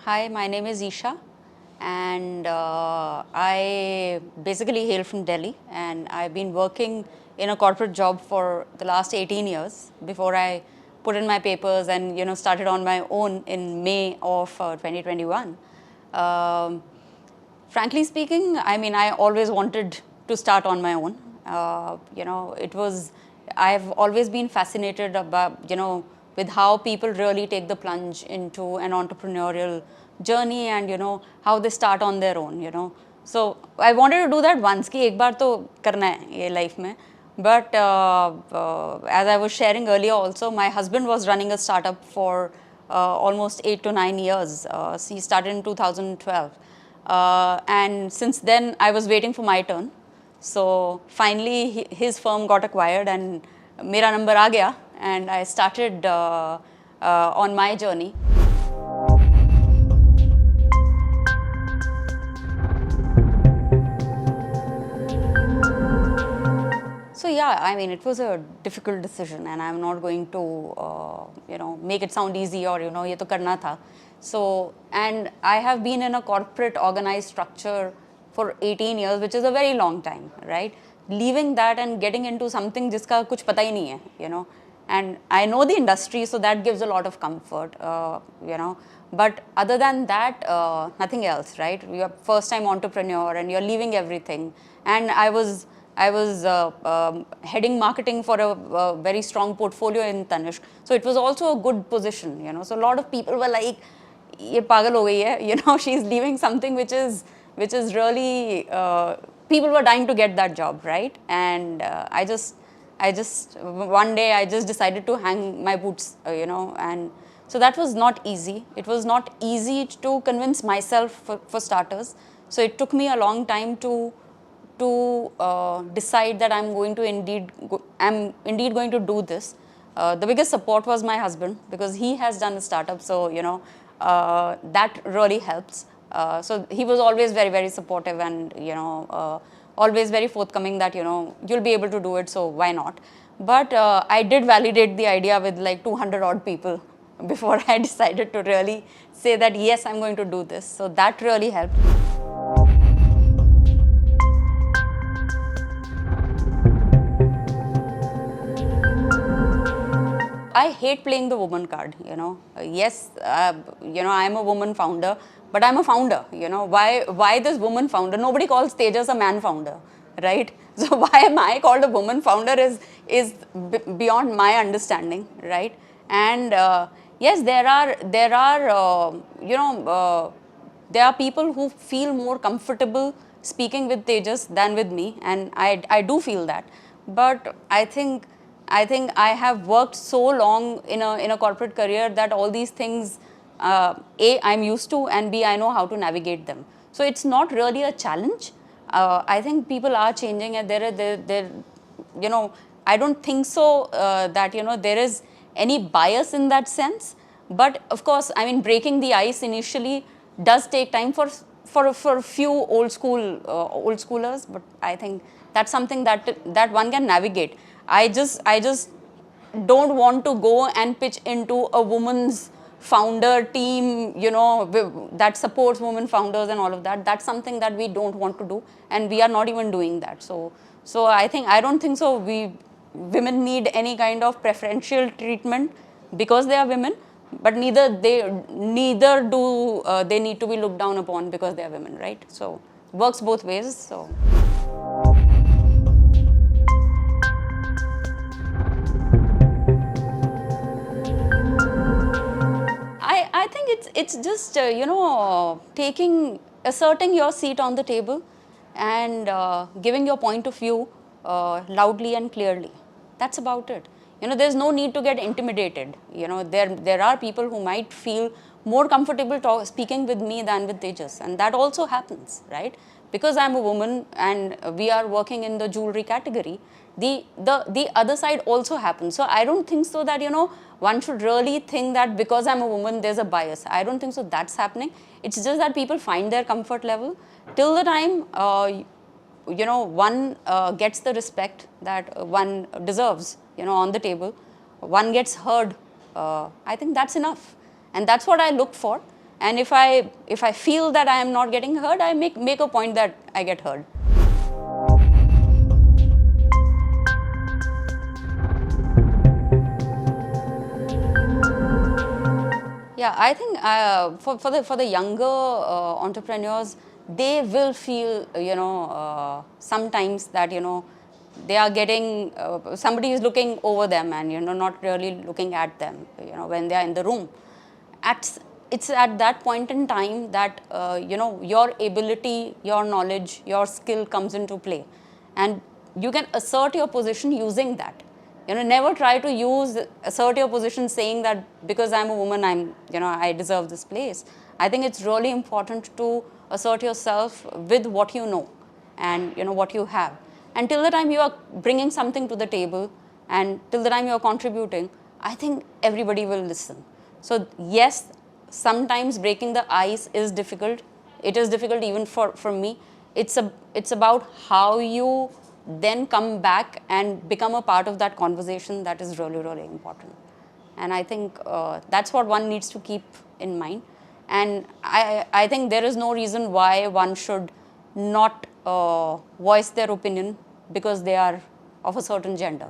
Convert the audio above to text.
Hi, my name is Isha, and I basically hail from Delhi, and I've been working in a corporate job for the last 18 years before I put in my papers and started on my own in May of 2021. Um, Frankly speaking, I mean, I always wanted to start on my own. It was, I've always been fascinated about, with how people really take the plunge into an entrepreneurial journey and, how they start on their own. So I wanted to do that once, कि एक बार तो करना है ये life में. But as I was sharing earlier also, my husband was running a startup for almost 8 to 9 years. He started in 2012. And since then, I was waiting for my turn. So finally, his firm got acquired and mera number aa gaya, and I started on my journey. So yeah, I mean, it was a difficult decision, and I'm not going to, make it sound easy or ये तो करना था. So, and I have been in a corporate organized structure for 18 years, which is a very long time, right? Leaving that and getting into something जिसका कुछ पता ही नहीं है, And I know the industry, so that gives a lot of comfort, But other than that, nothing else, right? You're first time entrepreneur and you're leaving everything. And I was heading marketing for a very strong portfolio in Tanishq. So it was also a good position, So a lot of people were like, "Ye pagal ho gayi hai," she's leaving something which is really, people were dying to get that job, right? And I just one day I just decided to hang my boots, and so that was not easy. It was not easy to convince myself for starters. So it took me a long time to decide that I'm indeed going to do this. The biggest support was my husband, because he has done a startup, so that really helps. So he was always very, very supportive and always very forthcoming that you'll be able to do it, so why not? But I did validate the idea with like 200 odd people before I decided to really say that yes, I'm going to do this. So that really helped. I hate playing the woman card, Yes, I'm a woman founder, but I'm a founder, Why this woman founder? Nobody calls Tejas a man founder, right? So why am I called a woman founder is beyond my understanding, right? And yes, there are there are people who feel more comfortable speaking with Tejas than with me, and I do feel that. But I think I have worked so long in a corporate career that all these things, A, I'm used to, and B, I know how to navigate them. So it's not really a challenge. I think people are changing, and I don't think so that there is any bias in that sense. But of course, I mean, breaking the ice initially does take time for a few old schoolers. But I think that's something that one can navigate. I just don't want to go and pitch into a woman's founder team, that supports women founders and all of that. That's something that we don't want to do, and we are not even doing that. So I don't think so. Women need any kind of preferential treatment because they are women, but neither do they need to be looked down upon because they are women, right? So works both ways. So. I think it's just asserting your seat on the table and giving your point of view loudly and clearly. That's about it. There's no need to get intimidated. There are people who might feel more comfortable speaking with me than with Tejas, and that also happens, right? Because I'm a woman and we are working in the jewelry category, the other side also happens. So I don't think so that one should really think that because I'm a woman there's a bias. I don't think so that's happening. It's just that people find their comfort level till the time one gets the respect that one deserves, on the table. One gets heard. I think that's enough, and that's what I look for. And if I feel that I am not getting heard, I make a point that I get heard. Yeah, I think for the younger entrepreneurs, they will feel sometimes that they are getting somebody is looking over them and not really looking at them when they are in the room. It's at that point in time that your ability, your knowledge, your skill comes into play, and you can assert your position using that. Never try to assert your position saying that because I'm a woman, I deserve this place. I think it's really important to assert yourself with what you know and what you have. And till the time you are bringing something to the table and till the time you are contributing, I think everybody will listen. So yes, sometimes breaking the ice is difficult. It is difficult even for me. It's about how you then come back and become a part of that conversation that is really, really important. And I think that's what one needs to keep in mind. And I think there is no reason why one should not voice their opinion because they are of a certain gender.